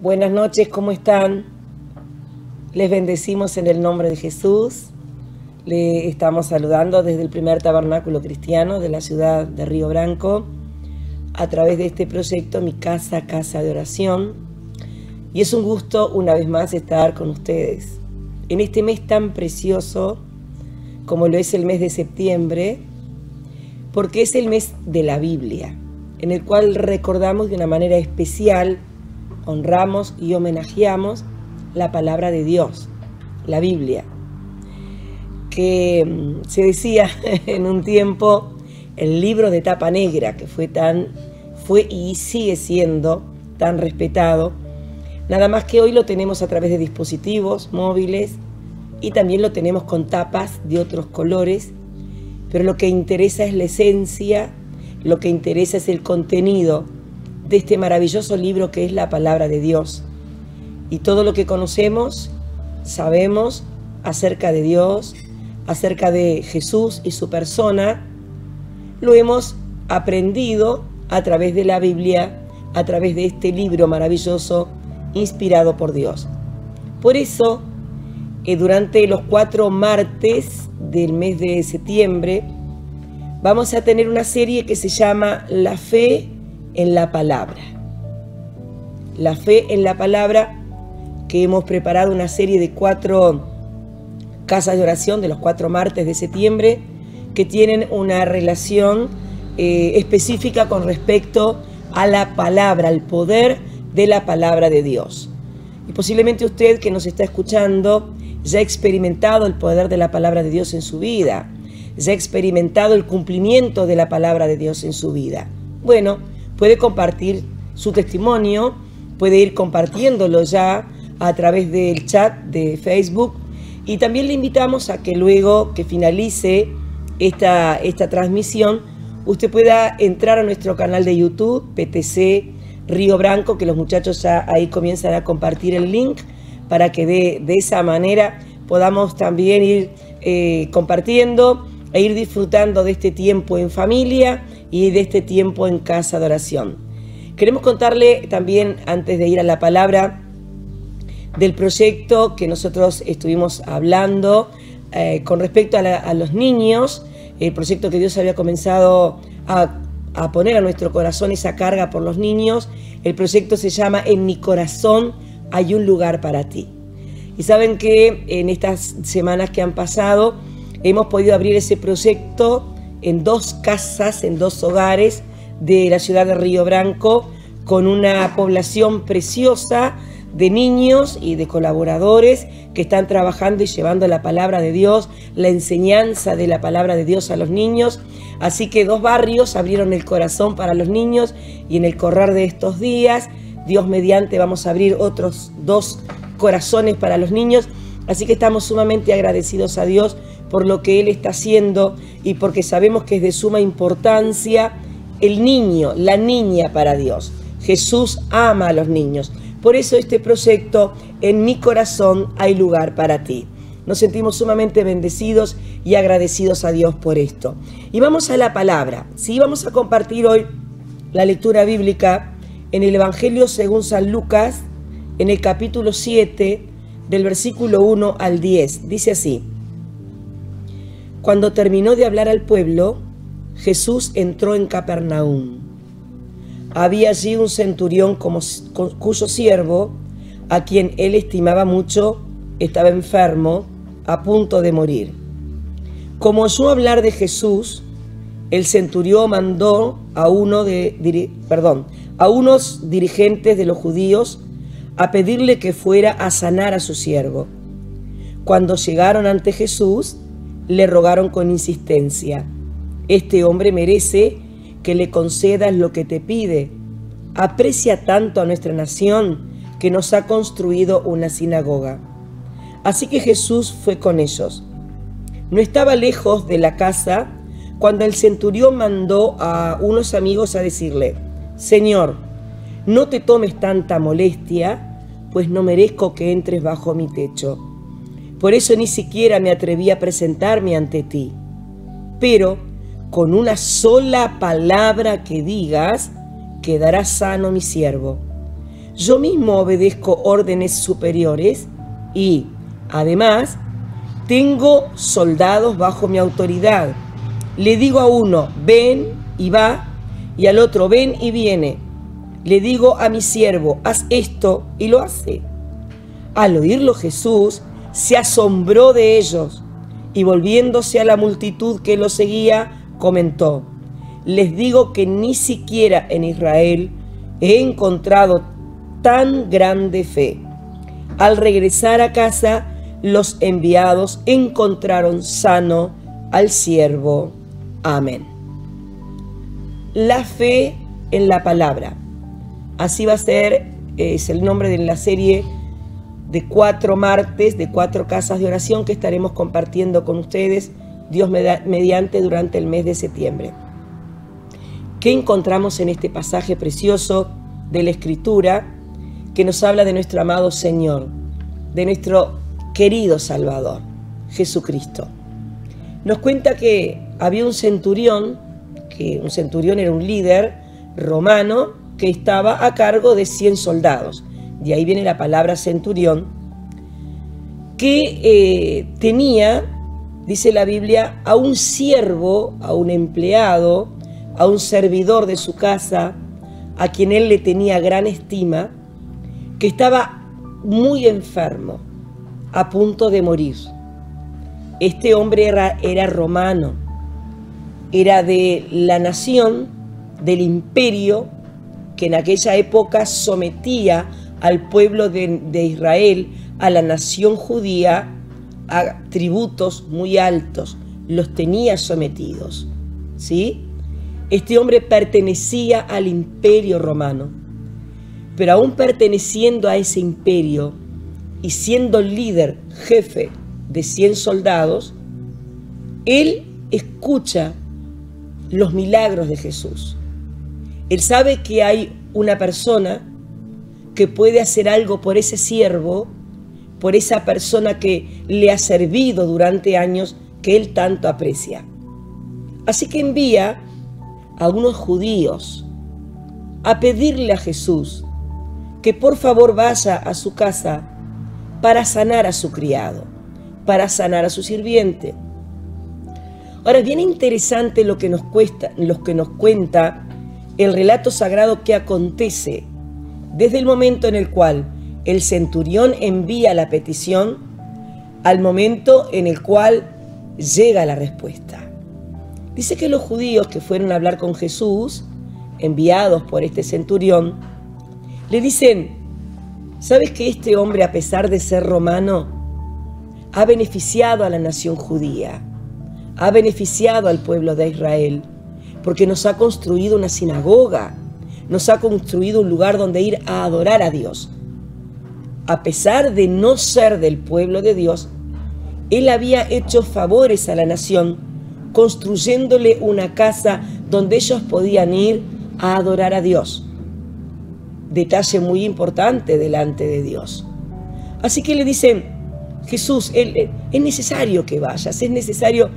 Buenas noches, ¿cómo están? Les bendecimos en el nombre de Jesús. Le estamos saludando desde el primer tabernáculo cristiano de la ciudad de Río Branco a través de este proyecto Mi Casa, Casa de Oración. Y es un gusto una vez más estar con ustedes en este mes tan precioso como lo es el mes de septiembre, porque es el mes de la Biblia, en el cual recordamos de una manera especial, honramos y homenajeamos la palabra de Dios, la Biblia, que se decía en un tiempo el libro de tapa negra, que fue y sigue siendo tan respetado, nada más que hoy lo tenemos a través de dispositivos móviles y también lo tenemos con tapas de otros colores, pero lo que interesa es la esencia, lo que interesa es el contenido de este maravilloso libro que es la palabra de Dios. Y todo lo que conocemos, sabemos acerca de Dios, acerca de Jesús y su persona, lo hemos aprendido a través de la Biblia, a través de este libro maravilloso inspirado por Dios. Por eso, durante los 4 martes del mes de septiembre, vamos a tener una serie que se llama La Fe en la Palabra. La Fe en la Palabra, que hemos preparado una serie de 4 casas de oración de los 4 martes de septiembre, que tienen una relación específica con respecto a la palabra, al poder de la palabra de Dios. Y posiblemente usted que nos está escuchando ya ha experimentado el poder de la palabra de Dios en su vida, ya ha experimentado el cumplimiento de la palabra de Dios en su vida. Bueno, puede compartir su testimonio, puede ir compartiéndolo ya a través del chat de Facebook, y también le invitamos a que luego que finalice esta transmisión, usted pueda entrar a nuestro canal de YouTube, PTC Río Branco, que los muchachos ya ahí comienzan a compartir el link para que de esa manera podamos también ir compartiendo e ir disfrutando de este tiempo en familia y de este tiempo en casa de oración. Queremos contarle también, antes de ir a la palabra, del proyecto que nosotros estuvimos hablando con respecto a los niños, el proyecto que Dios había comenzado a poner a nuestro corazón, esa carga por los niños. El proyecto se llama En mi corazón hay un lugar para ti. Y saben que en estas semanas que han pasado hemos podido abrir ese proyecto en 2 casas, en 2 hogares de la ciudad de Río Branco, con una población preciosa de niños y de colaboradores que están trabajando y llevando la palabra de Dios, la enseñanza de la palabra de Dios a los niños. Así que 2 barrios abrieron el corazón para los niños, y en el correr de estos días, Dios mediante, vamos a abrir otros 2 corazones para los niños. Así que estamos sumamente agradecidos a Dios por lo que Él está haciendo, y porque sabemos que es de suma importancia el niño, la niña para Dios. Jesús ama a los niños. Por eso este proyecto, En mi corazón hay lugar para ti. Nos sentimos sumamente bendecidos y agradecidos a Dios por esto. Y vamos a la palabra. Sí, vamos a compartir hoy la lectura bíblica en el Evangelio según San Lucas, en el capítulo 7, del versículo 1 al 10. Dice así: Cuando terminó de hablar al pueblo, Jesús entró en Capernaum. Había allí un centurión cuyo siervo, a quien él estimaba mucho, estaba enfermo, a punto de morir. Como oyó hablar de Jesús, el centurión mandó a unos dirigentes de los judíos a pedirle que fuera a sanar a su siervo. Cuando llegaron ante Jesús, le rogaron con insistencia: este hombre merece que le concedas lo que te pide. Aprecia tanto a nuestra nación que nos ha construido una sinagoga. Así que Jesús fue con ellos. No estaba lejos de la casa cuando el centurión mandó a unos amigos a decirle: Señor, no te tomes tanta molestia, pues no merezco que entres bajo mi techo. Por eso ni siquiera me atreví a presentarme ante ti. Pero con una sola palabra que digas, quedará sano mi siervo. yo mismo obedezco órdenes superiores y, además, tengo soldados bajo mi autoridad. Le digo a uno, ven y va, y al otro, ven y viene. Le digo a mi siervo, haz esto, y lo hace. Al oírlo Jesús se asombró de ellos, y volviéndose a la multitud que lo seguía, comentó, les digo que ni siquiera en Israel he encontrado tan grande fe. Al regresar a casa, los enviados encontraron sano al siervo. Amén. La fe en la palabra. Así va a ser, es el nombre de la serie de 4 martes, de 4 casas de oración que estaremos compartiendo con ustedes, Dios mediante, durante el mes de septiembre. ¿Qué encontramos en este pasaje precioso de la Escritura que nos habla de nuestro amado Señor, de nuestro querido Salvador, Jesucristo? Nos cuenta que había un centurión, que un centurión era un líder romano que estaba a cargo de 100 soldados. De ahí viene la palabra centurión, que tenía, dice la Biblia, a un siervo, a un empleado, a un servidor de su casa, a quien él le tenía gran estima, que estaba muy enfermo, a punto de morir. Este hombre era romano, era de la nación, del imperio, que en aquella época sometía al pueblo de Israel, a la nación judía, a tributos muy altos, los tenía sometidos, ¿sí? Este hombre pertenecía al imperio romano, pero aún perteneciendo a ese imperio y siendo líder, jefe de 100 soldados, él escucha los milagros de Jesús. Él sabe que hay una persona que puede hacer algo por ese siervo, por esa persona que le ha servido durante años, que él tanto aprecia. Así que envía a unos judíos a pedirle a Jesús que por favor vaya a su casa para sanar a su criado, para sanar a su sirviente. Ahora, bien interesante lo que nos cuenta el relato sagrado que acontece desde el momento en el cual el centurión envía la petición al momento en el cual llega la respuesta. Dice que los judíos que fueron a hablar con Jesús, enviados por este centurión, le dicen, ¿sabes que este hombre, a pesar de ser romano, ha beneficiado a la nación judía, ha beneficiado al pueblo de Israel, porque nos ha construido una sinagoga, nos ha construido un lugar donde ir a adorar a Dios? A pesar de no ser del pueblo de Dios, él había hecho favores a la nación, construyéndole una casa donde ellos podían ir a adorar a Dios. Detalle muy importante delante de Dios. Así que le dicen, Jesús, es necesario que vayas, es necesario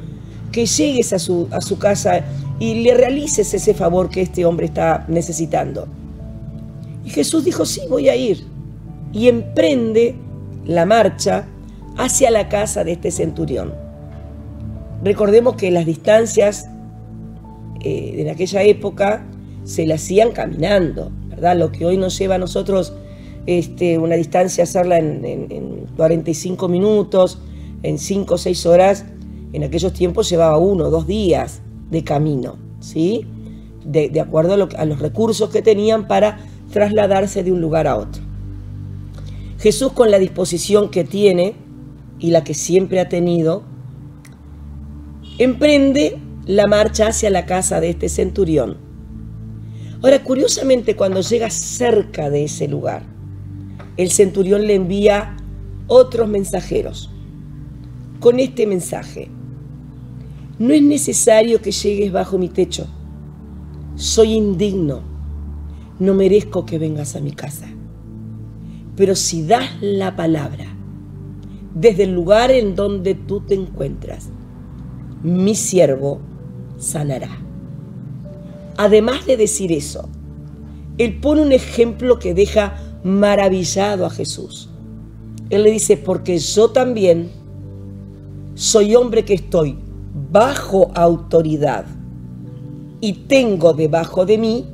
que llegues a su casa y le realices ese favor que este hombre está necesitando. Y Jesús dijo, sí, voy a ir. Y emprende la marcha hacia la casa de este centurión. Recordemos que las distancias en aquella época se las hacían caminando, ¿verdad? Lo que hoy nos lleva a nosotros una distancia, hacerla en 45 minutos, en 5 o 6 horas, en aquellos tiempos llevaba 1 o 2 días de camino, ¿sí? De acuerdo a los recursos que tenían para trasladarse de un lugar a otro. Jesús, con la disposición que tiene y la que siempre ha tenido, emprende la marcha hacia la casa de este centurión. Ahora, curiosamente, cuando llega cerca de ese lugar, el centurión le envía otros mensajeros con este mensaje: no es necesario que llegues bajo mi techo, soy indigno, no merezco que vengas a mi casa, pero si das la palabra desde el lugar en donde tú te encuentras, mi siervo sanará. Además de decir eso, él pone un ejemplo que deja maravillado a Jesús. Él le dice, porque yo también soy hombre que estoy bajo autoridad y tengo debajo de mí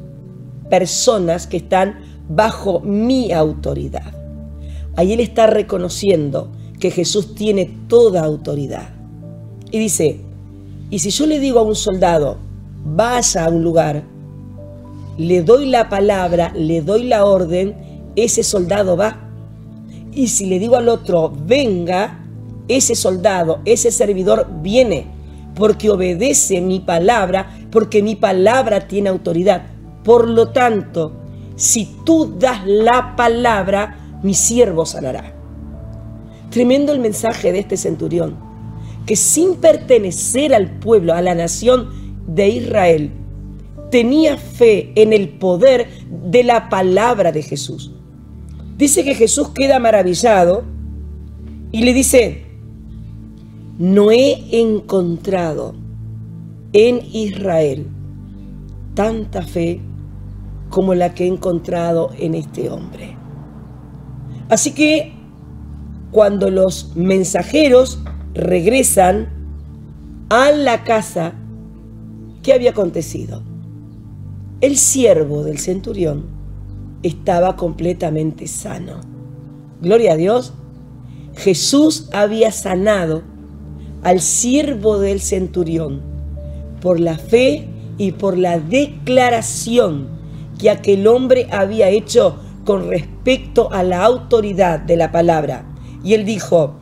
personas que están bajo mi autoridad. Ahí él está reconociendo que Jesús tiene toda autoridad. Y dice, y si yo le digo a un soldado, vaya a un lugar, le doy la palabra, le doy la orden, ese soldado va. Y si le digo al otro, venga, ese soldado, ese servidor viene, porque obedece mi palabra, porque mi palabra tiene autoridad. Por lo tanto, si tú das la palabra, mi siervo sanará. Tremendo el mensaje de este centurión, que sin pertenecer al pueblo, a la nación de Israel, tenía fe en el poder de la palabra de Jesús. Dice que Jesús queda maravillado y le dice, no he encontrado en Israel tanta fe como la que he encontrado en este hombre. Así que cuando los mensajeros regresan a la casa, ¿qué había acontecido? El siervo del centurión estaba completamente sano. Gloria a Dios. Jesús había sanado al siervo del centurión por la fe y por la declaración que aquel hombre había hecho con respecto a la autoridad de la palabra. Y él dijo,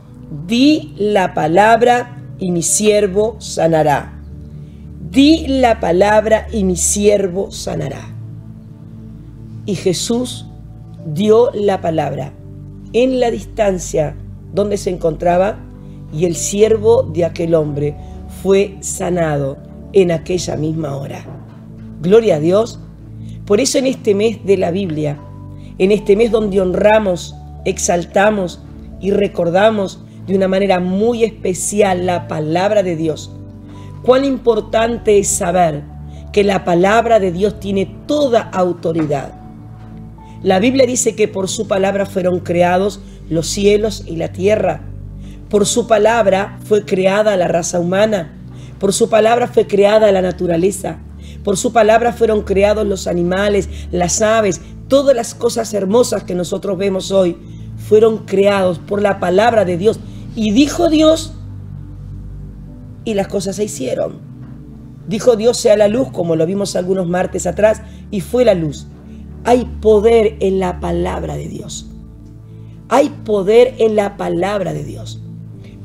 di la palabra y mi siervo sanará. Di la palabra y mi siervo sanará. Y Jesús dio la palabra en la distancia donde se encontraba y el siervo de aquel hombre fue sanado en aquella misma hora. Gloria a Dios. Por eso en este mes de la Biblia, en este mes donde honramos, exaltamos y recordamos de una manera muy especial la palabra de Dios, cuán importante es saber que la palabra de Dios tiene toda autoridad. La Biblia dice que por su palabra fueron creados los cielos y la tierra. Por su palabra fue creada la raza humana. Por su palabra fue creada la naturaleza. Por su palabra fueron creados los animales, las aves, todas las cosas hermosas que nosotros vemos hoy fueron creados por la palabra de Dios. Y dijo Dios, y las cosas se hicieron. Dijo Dios, sea la luz, como lo vimos algunos martes atrás, y fue la luz. Hay poder en la palabra de Dios. Hay poder en la palabra de Dios.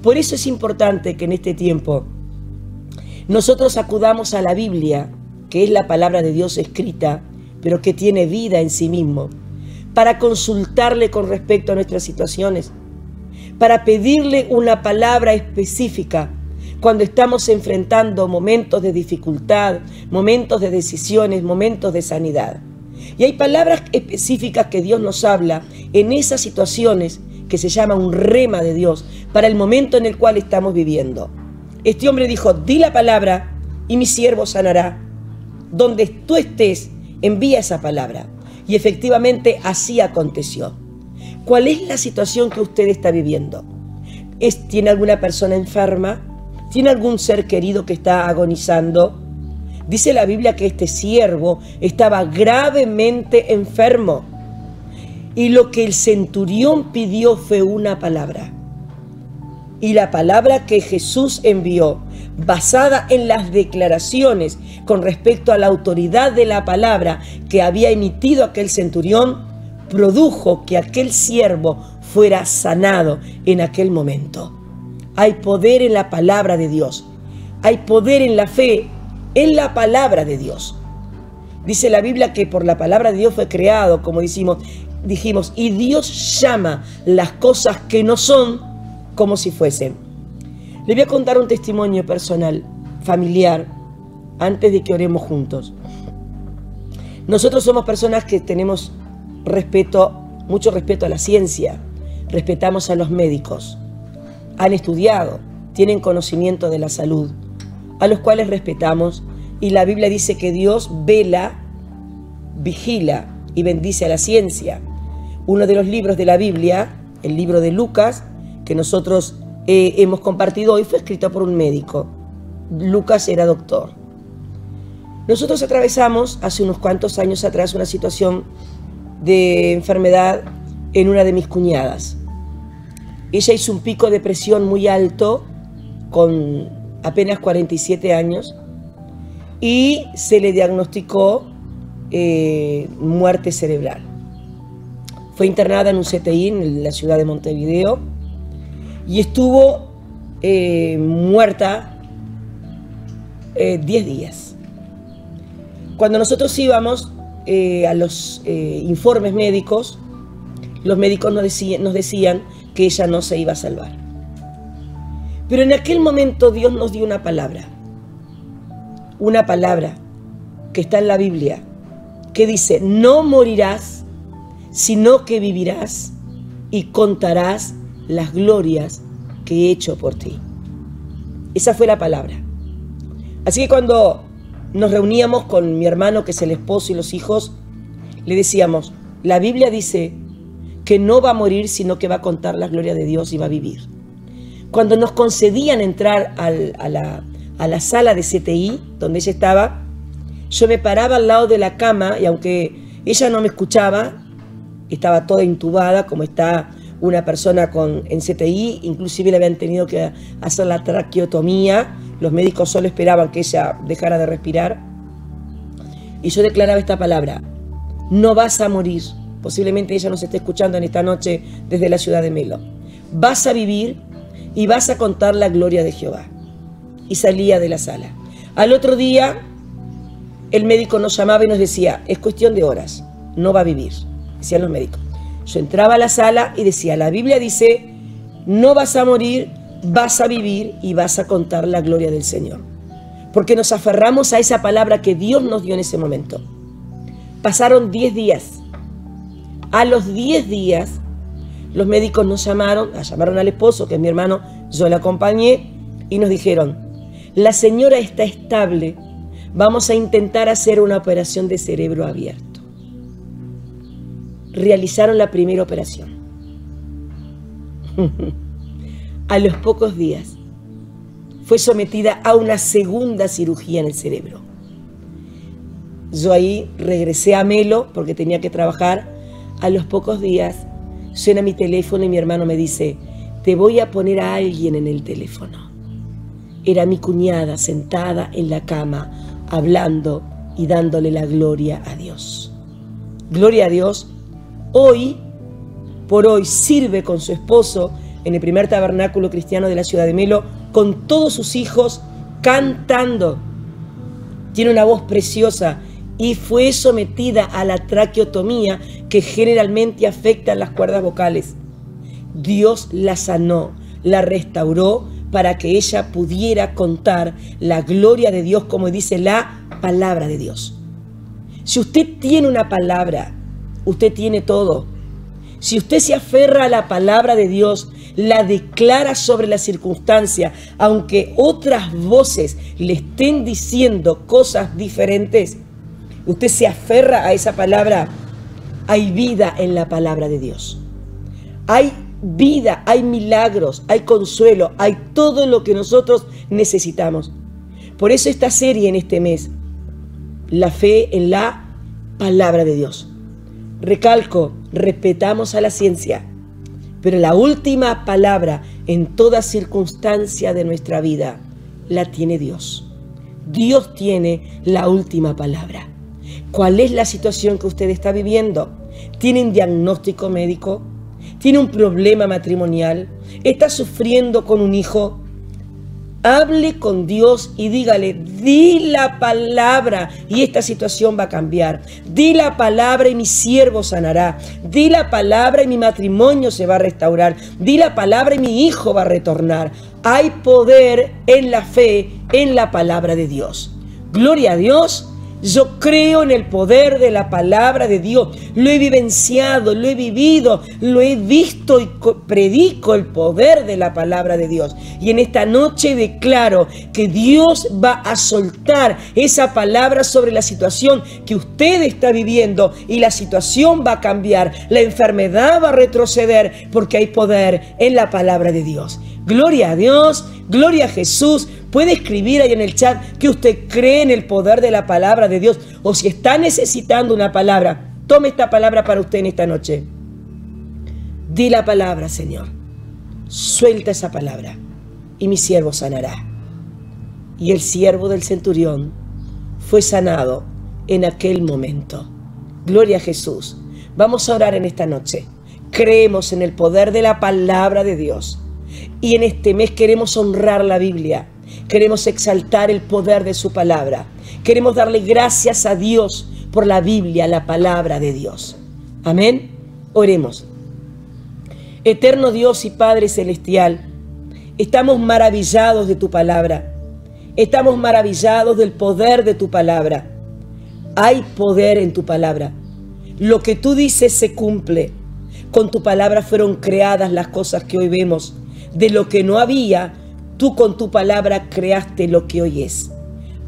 Por eso es importante que en este tiempo nosotros acudamos a la Biblia, que es la palabra de Dios escrita, pero que tiene vida en sí mismo, para consultarle con respecto a nuestras situaciones, para pedirle una palabra específica cuando estamos enfrentando momentos de dificultad, momentos de decisiones, momentos de sanidad. Y hay palabras específicas que Dios nos habla en esas situaciones que se llama un rema de Dios para el momento en el cual estamos viviendo. Este hombre dijo, di la palabra y mi siervo sanará. Donde tú estés, envía esa palabra. Y efectivamente así aconteció. ¿Cuál es la situación que usted está viviendo? ¿Tiene alguna persona enferma? ¿Tiene algún ser querido que está agonizando? Dice la Biblia que este siervo estaba gravemente enfermo. Y lo que el centurión pidió fue una palabra. Y la palabra que Jesús envió, basada en las declaraciones con respecto a la autoridad de la palabra que había emitido aquel centurión, produjo que aquel siervo fuera sanado en aquel momento. Hay poder en la palabra de Dios. Hay poder en la fe, en la palabra de Dios. Dice la Biblia que por la palabra de Dios fue creado, como dijimos, y Dios llama las cosas que no son como si fuesen. Le voy a contar un testimonio personal, familiar, antes de que oremos juntos. Nosotros somos personas que tenemos mucho respeto a la ciencia, respetamos a los médicos, han estudiado, tienen conocimiento de la salud, a los cuales respetamos, y la Biblia dice que Dios vela, vigila y bendice a la ciencia. Uno de los libros de la Biblia, el libro de Lucas, que nosotros hemos compartido hoy, fue escrito por un médico. Lucas era doctor. Nosotros atravesamos hace unos cuantos años atrás una situación de enfermedad en una de mis cuñadas. Ella hizo un pico de presión muy alto con apenas 47 años y se le diagnosticó muerte cerebral. Fue internada en un CTI en la ciudad de Montevideo y estuvo muerta 10 días. Cuando nosotros íbamos a los informes médicos, los médicos nos decían que ella no se iba a salvar. Pero en aquel momento Dios nos dio una palabra que está en la Biblia, que dice: no morirás, sino que vivirás y contarás las glorias que he hecho por ti. Esa fue la palabra. Así que cuando nos reuníamos con mi hermano, que es el esposo, y los hijos, le decíamos: la Biblia dice que no va a morir, sino que va a contar la gloria de Dios y va a vivir. Cuando nos concedían entrar a la sala de CTI, donde ella estaba, yo me paraba al lado de la cama y aunque ella no me escuchaba, estaba toda intubada, como está una persona en CTI, inclusive le habían tenido que hacer la traqueotomía, los médicos solo esperaban que ella dejara de respirar. Y yo declaraba esta palabra: no vas a morir. Posiblemente ella nos esté escuchando en esta noche desde la ciudad de Melo. Vas a vivir y vas a contar la gloria de Jehová. Y salía de la sala. Al otro día, el médico nos llamaba y nos decía: es cuestión de horas, no va a vivir, decían los médicos. Yo entraba a la sala y decía: la Biblia dice, no vas a morir, vas a vivir y vas a contar la gloria del Señor. Porque nos aferramos a esa palabra que Dios nos dio en ese momento. Pasaron 10 días. A los 10 días, los médicos nos llamaron al esposo, que es mi hermano, yo le acompañé, y nos dijeron: la señora está estable, vamos a intentar hacer una operación de cerebro abierto. Realizaron la primera operación. A los pocos días, fue sometida a una segunda cirugía en el cerebro. Yo ahí regresé a Melo porque tenía que trabajar. A los pocos días suena mi teléfono y mi hermano me dice: te voy a poner a alguien en el teléfono. Era mi cuñada sentada en la cama, hablando y dándole la gloria a Dios. Gloria a Dios. Hoy por hoy sirve con su esposo en el primer tabernáculo cristiano de la ciudad de Melo, con todos sus hijos, cantando. Tiene una voz preciosa. Y fue sometida a la traqueotomía, que generalmente afecta las cuerdas vocales. Dios la sanó, la restauró para que ella pudiera contar la gloria de Dios, como dice la palabra de Dios. Si usted tiene una palabra, usted tiene todo. Si usted se aferra a la palabra de Dios, la declara sobre la circunstancia, aunque otras voces le estén diciendo cosas diferentes, usted se aferra a esa palabra. Hay vida en la palabra de Dios. Hay vida, hay milagros, hay consuelo, hay todo lo que nosotros necesitamos. Por eso esta serie en este mes, la fe en la palabra de Dios. Recalco, respetamos a la ciencia, pero la última palabra en toda circunstancia de nuestra vida la tiene Dios. Dios tiene la última palabra. ¿Cuál es la situación que usted está viviendo? ¿Tiene un diagnóstico médico? ¿Tiene un problema matrimonial? ¿Está sufriendo con un hijo? Hable con Dios y dígale: di la palabra y esta situación va a cambiar. Di la palabra y mi siervo sanará. Di la palabra y mi matrimonio se va a restaurar. Di la palabra y mi hijo va a retornar. Hay poder en la fe, en la palabra de Dios. Gloria a Dios. Yo creo en el poder de la palabra de Dios. Lo he vivenciado, lo he vivido, lo he visto y predico el poder de la palabra de Dios. Y en esta noche declaro que Dios va a soltar esa palabra sobre la situación que usted está viviendo y la situación va a cambiar. La enfermedad va a retroceder porque hay poder en la palabra de Dios. Gloria a Dios, gloria a Jesús. Puede escribir ahí en el chat que usted cree en el poder de la palabra de Dios. O si está necesitando una palabra, tome esta palabra para usted en esta noche. Di la palabra, Señor. Suelta esa palabra y mi siervo sanará. Y el siervo del centurión fue sanado en aquel momento. Gloria a Jesús. Vamos a orar en esta noche. Creemos en el poder de la palabra de Dios. Y en este mes queremos honrar la Biblia. Queremos exaltar el poder de su palabra. Queremos darle gracias a Dios por la Biblia, la palabra de Dios. Amén. Oremos. Eterno Dios y Padre Celestial, estamos maravillados de tu palabra. Estamos maravillados del poder de tu palabra. Hay poder en tu palabra. Lo que tú dices se cumple. Con tu palabra fueron creadas las cosas que hoy vemos. De lo que no había, tú con tu palabra creaste lo que hoy es.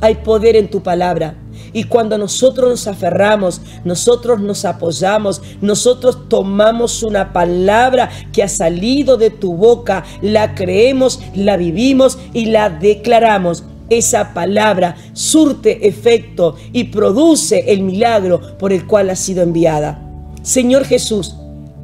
Hay poder en tu palabra. Y cuando nosotros nos aferramos, nosotros nos apoyamos, nosotros tomamos una palabra que ha salido de tu boca, la creemos, la vivimos y la declaramos. Esa palabra surte efecto y produce el milagro por el cual ha sido enviada. Señor Jesús,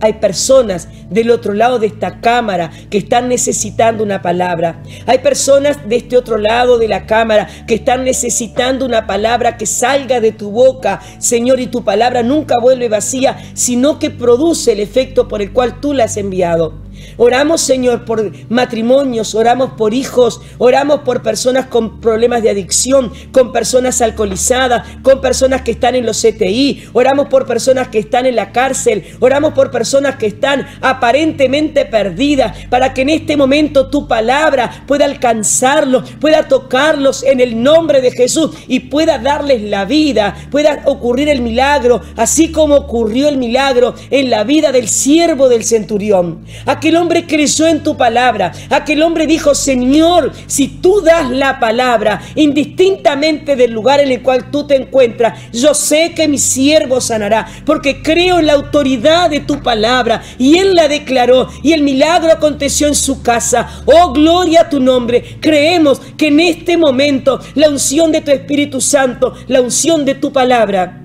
hay personas del otro lado de esta cámara que están necesitando una palabra. Hay personas de este otro lado de la cámara que están necesitando una palabra que salga de tu boca, Señor, y tu palabra nunca vuelve vacía, sino que produce el efecto por el cual tú la has enviado. Oramos, Señor, por matrimonios, oramos por hijos, oramos por personas con problemas de adicción, con personas alcoholizadas, con personas que están en los CTI, oramos por personas que están en la cárcel, oramos por personas que están aparentemente perdidas, para que en este momento tu palabra pueda alcanzarlos, pueda tocarlos en el nombre de Jesús y pueda darles la vida, pueda ocurrir el milagro, así como ocurrió el milagro en la vida del siervo del centurión. Aquel hombre creyó en tu palabra. Aquel hombre dijo: Señor, si tú das la palabra, indistintamente del lugar en el cual tú te encuentras, yo sé que mi siervo sanará, porque creo en la autoridad de tu palabra. Y él la declaró y el milagro aconteció en su casa. Oh, gloria a tu nombre. Creemos que en este momento la unción de tu Espíritu Santo, la unción de tu palabra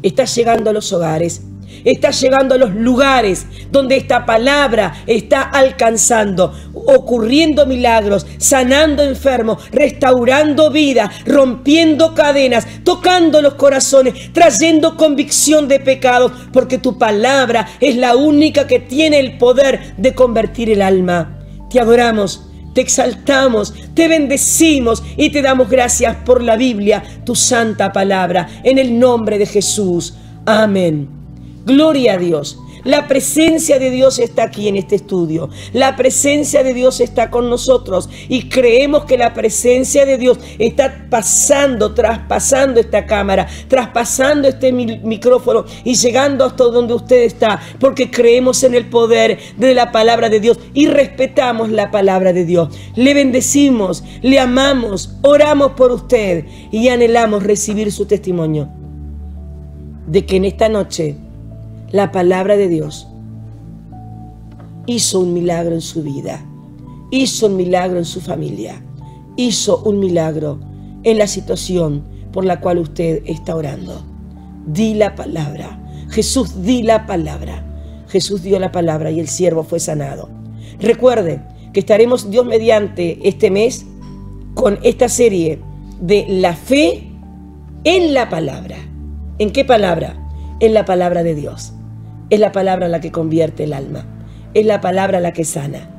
está llegando a los hogares. Está llegando a los lugares donde esta palabra está alcanzando, ocurriendo milagros, sanando enfermos, restaurando vida, rompiendo cadenas, tocando los corazones, trayendo convicción de pecados, porque tu palabra es la única que tiene el poder de convertir el alma. Te adoramos, te exaltamos, te bendecimos y te damos gracias por la Biblia, tu santa palabra, en el nombre de Jesús. Amén. Gloria a Dios. La presencia de Dios está aquí en este estudio. La presencia de Dios está con nosotros. Y creemos que la presencia de Dios está pasando, traspasando esta cámara, traspasando este micrófono y llegando hasta donde usted está. Porque creemos en el poder de la palabra de Dios y respetamos la palabra de Dios. Le bendecimos, le amamos, oramos por usted y anhelamos recibir su testimonio de que en esta noche la palabra de Dios hizo un milagro en su vida, hizo un milagro en su familia, hizo un milagro en la situación por la cual usted está orando. Di la palabra. Jesús, di la palabra. Jesús dio la palabra y el siervo fue sanado. Recuerde que estaremos, Dios mediante, este mes con esta serie de la fe en la palabra. ¿En qué palabra? En la palabra de Dios. Es la palabra la que convierte el alma. Es la palabra la que sana.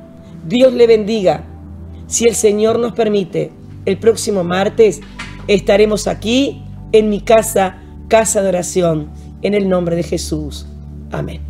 Dios le bendiga. Si el Señor nos permite, el próximo martes estaremos aquí en mi casa, casa de oración, en el nombre de Jesús. Amén.